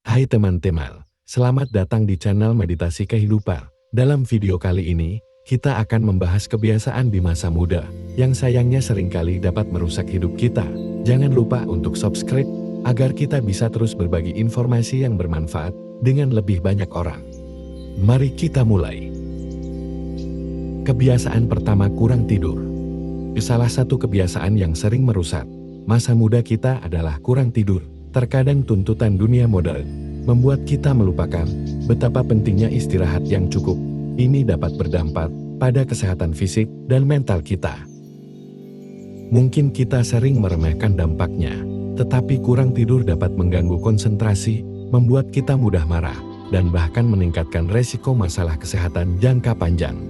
Hai teman-teman, selamat datang di channel Meditasi Kehidupan. Dalam video kali ini, kita akan membahas kebiasaan di masa muda, yang sayangnya seringkali dapat merusak hidup kita. Jangan lupa untuk subscribe, agar kita bisa terus berbagi informasi yang bermanfaat dengan lebih banyak orang. Mari kita mulai. Kebiasaan pertama, kurang tidur. Salah satu kebiasaan yang sering merusak masa muda kita adalah kurang tidur. Terkadang tuntutan dunia modern membuat kita melupakan betapa pentingnya istirahat yang cukup. Ini dapat berdampak pada kesehatan fisik dan mental kita. Mungkin kita sering meremehkan dampaknya, tetapi kurang tidur dapat mengganggu konsentrasi, membuat kita mudah marah, dan bahkan meningkatkan resiko masalah kesehatan jangka panjang.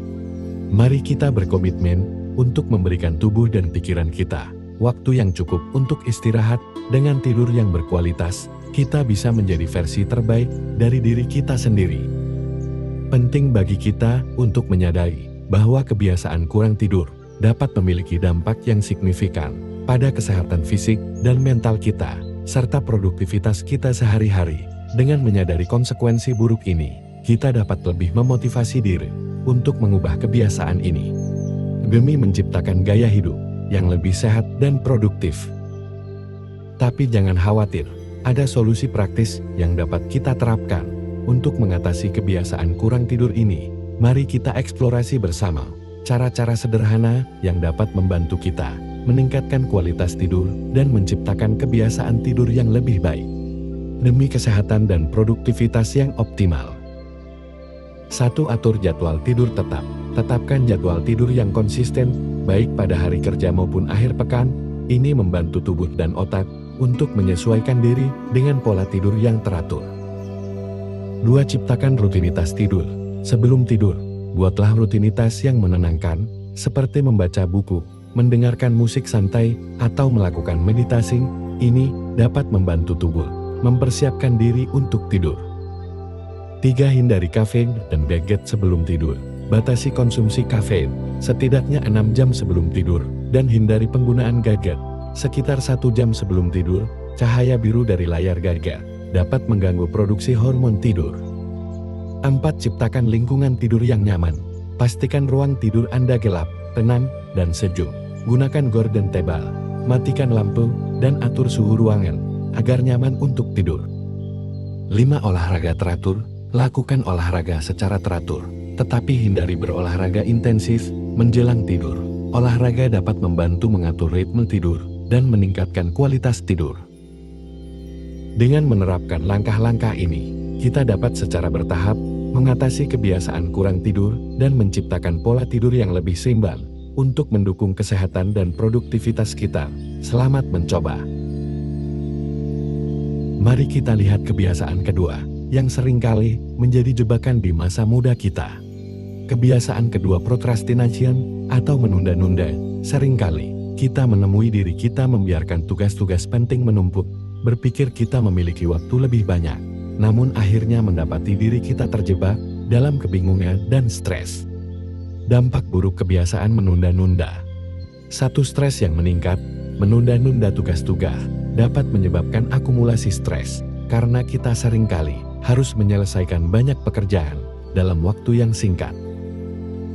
Mari kita berkomitmen untuk memberikan tubuh dan pikiran kita waktu yang cukup untuk istirahat. Dengan tidur yang berkualitas, kita bisa menjadi versi terbaik dari diri kita sendiri. Penting bagi kita untuk menyadari bahwa kebiasaan kurang tidur dapat memiliki dampak yang signifikan pada kesehatan fisik dan mental kita, serta produktivitas kita sehari-hari. Dengan menyadari konsekuensi buruk ini, kita dapat lebih memotivasi diri untuk mengubah kebiasaan ini demi menciptakan gaya hidup yang lebih sehat dan produktif. Tapi jangan khawatir, ada solusi praktis yang dapat kita terapkan untuk mengatasi kebiasaan kurang tidur ini. Mari kita eksplorasi bersama cara-cara sederhana yang dapat membantu kita meningkatkan kualitas tidur dan menciptakan kebiasaan tidur yang lebih baik demi kesehatan dan produktivitas yang optimal. 1. Atur jadwal tidur tetap. Tetapkan jadwal tidur yang konsisten, baik pada hari kerja maupun akhir pekan. Ini membantu tubuh dan otak untuk menyesuaikan diri dengan pola tidur yang teratur. 2. Ciptakan rutinitas tidur. Sebelum tidur, buatlah rutinitas yang menenangkan, seperti membaca buku, mendengarkan musik santai, atau melakukan meditasi. Ini dapat membantu tubuh mempersiapkan diri untuk tidur. 3. Hindari kafein dan gadget sebelum tidur. Batasi konsumsi kafein setidaknya 6 jam sebelum tidur, dan hindari penggunaan gadget sekitar 1 jam sebelum tidur. Cahaya biru dari layar gadget dapat mengganggu produksi hormon tidur. 4. Ciptakan lingkungan tidur yang nyaman. Pastikan ruang tidur Anda gelap, tenang, dan sejuk. Gunakan gorden tebal, matikan lampu, dan atur suhu ruangan agar nyaman untuk tidur. 5. Olahraga teratur. Lakukan olahraga secara teratur, tetapi hindari berolahraga intensif menjelang tidur. Olahraga dapat membantu mengatur ritme tidur dan meningkatkan kualitas tidur. Dengan menerapkan langkah-langkah ini, kita dapat secara bertahap mengatasi kebiasaan kurang tidur dan menciptakan pola tidur yang lebih seimbang untuk mendukung kesehatan dan produktivitas kita. Selamat mencoba. Mari kita lihat kebiasaan kedua yang seringkali menjadi jebakan di masa muda kita. Kebiasaan kedua, procrastination atau menunda-nunda. Seringkali kita menemui diri kita membiarkan tugas-tugas penting menumpuk, berpikir kita memiliki waktu lebih banyak, namun akhirnya mendapati diri kita terjebak dalam kebingungan dan stres. Dampak buruk kebiasaan menunda-nunda. 1. Stres yang meningkat. Menunda-nunda tugas-tugas dapat menyebabkan akumulasi stres, karena kita seringkali harus menyelesaikan banyak pekerjaan dalam waktu yang singkat.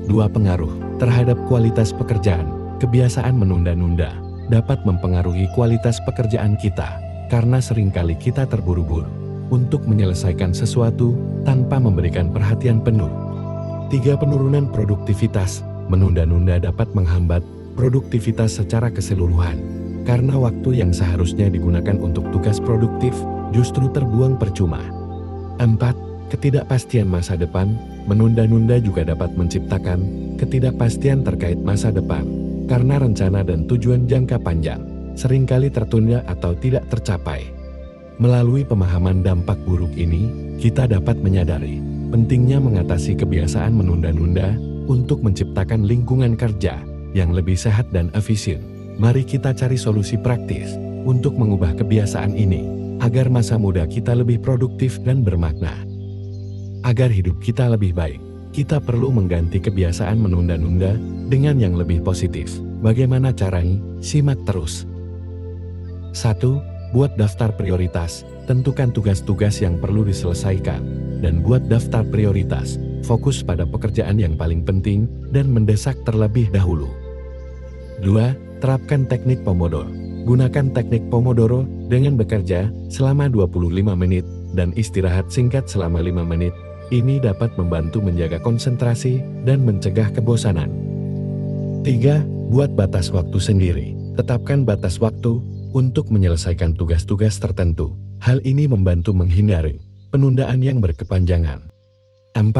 2. Pengaruh terhadap kualitas pekerjaan. Kebiasaan menunda-nunda dapat mempengaruhi kualitas pekerjaan kita, karena seringkali kita terburu-buru untuk menyelesaikan sesuatu tanpa memberikan perhatian penuh. 3. Penurunan produktivitas. Menunda-nunda dapat menghambat produktivitas secara keseluruhan, karena waktu yang seharusnya digunakan untuk tugas produktif justru terbuang percuma. 4. Ketidakpastian masa depan. Menunda-nunda juga dapat menciptakan ketidakpastian terkait masa depan, karena rencana dan tujuan jangka panjang seringkali tertunda atau tidak tercapai. Melalui pemahaman dampak buruk ini, kita dapat menyadari pentingnya mengatasi kebiasaan menunda-nunda untuk menciptakan lingkungan kerja yang lebih sehat dan efisien. Mari kita cari solusi praktis untuk mengubah kebiasaan ini, agar masa muda kita lebih produktif dan bermakna. Agar hidup kita lebih baik, kita perlu mengganti kebiasaan menunda-nunda dengan yang lebih positif. Bagaimana caranya? Simak terus. 1. buat daftar prioritas, tentukan tugas-tugas yang perlu diselesaikan, dan buat daftar prioritas, fokus pada pekerjaan yang paling penting dan mendesak terlebih dahulu. 2. Terapkan teknik Pomodoro. Gunakan teknik Pomodoro dengan bekerja selama 25 menit dan istirahat singkat selama 5 menit. Ini dapat membantu menjaga konsentrasi dan mencegah kebosanan. 3. Buat batas waktu sendiri. Tetapkan batas waktu untuk menyelesaikan tugas-tugas tertentu. Hal ini membantu menghindari penundaan yang berkepanjangan. 4.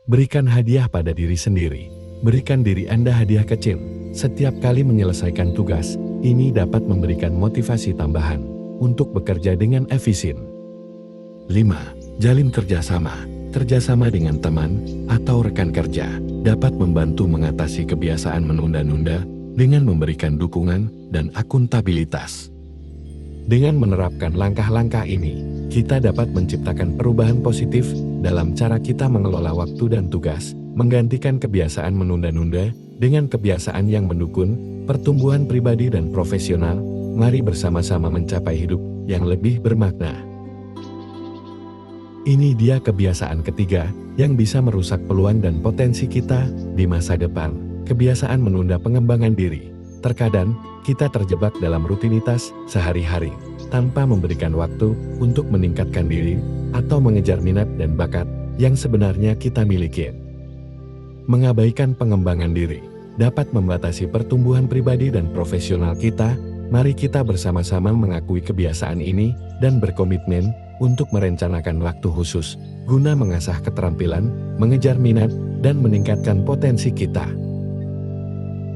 Berikan hadiah pada diri sendiri. Berikan diri Anda hadiah kecil setiap kali menyelesaikan tugas. Ini dapat memberikan motivasi tambahan untuk bekerja dengan efisien. 5. Jalin kerjasama. Kerjasama dengan teman atau rekan kerja dapat membantu mengatasi kebiasaan menunda-nunda dengan memberikan dukungan dan akuntabilitas. Dengan menerapkan langkah-langkah ini, kita dapat menciptakan perubahan positif dalam cara kita mengelola waktu dan tugas, menggantikan kebiasaan menunda-nunda dengan kebiasaan yang mendukung pertumbuhan pribadi dan profesional. Mari bersama-sama mencapai hidup yang lebih bermakna. Ini dia kebiasaan ketiga yang bisa merusak peluang dan potensi kita di masa depan. Kebiasaan menunda pengembangan diri. Terkadang, kita terjebak dalam rutinitas sehari-hari tanpa memberikan waktu untuk meningkatkan diri atau mengejar minat dan bakat yang sebenarnya kita miliki. Mengabaikan pengembangan diri dapat membatasi pertumbuhan pribadi dan profesional kita. Mari kita bersama-sama mengakui kebiasaan ini dan berkomitmen untuk merencanakan waktu khusus guna mengasah keterampilan, mengejar minat, dan meningkatkan potensi kita.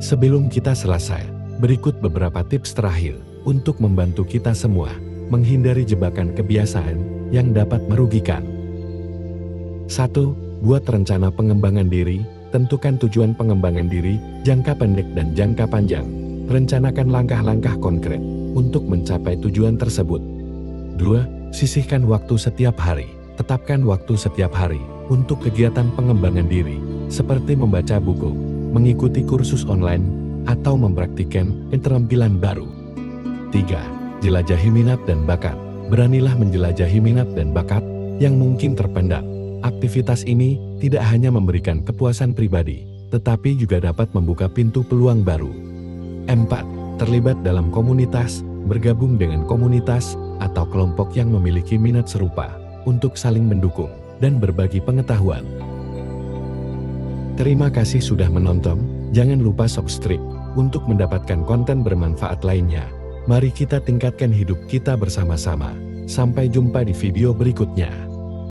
Sebelum kita selesai, berikut beberapa tips terakhir untuk membantu kita semua menghindari jebakan kebiasaan yang dapat merugikan. 1. Buat rencana pengembangan diri. Tentukan tujuan pengembangan diri jangka pendek dan jangka panjang. Rencanakan langkah-langkah konkret untuk mencapai tujuan tersebut. 2. Sisihkan waktu setiap hari. Tetapkan waktu setiap hari untuk kegiatan pengembangan diri, seperti membaca buku, mengikuti kursus online, atau mempraktikkan keterampilan baru. 3. Jelajahi minat dan bakat. Beranilah menjelajahi minat dan bakat yang mungkin terpendam. Aktivitas ini tidak hanya memberikan kepuasan pribadi, tetapi juga dapat membuka pintu peluang baru. 4. Terlibat dalam komunitas. Bergabung dengan komunitas atau kelompok yang memiliki minat serupa untuk saling mendukung dan berbagi pengetahuan. Terima kasih sudah menonton. Jangan lupa subscribe untuk mendapatkan konten bermanfaat lainnya. Mari kita tingkatkan hidup kita bersama-sama. Sampai jumpa di video berikutnya.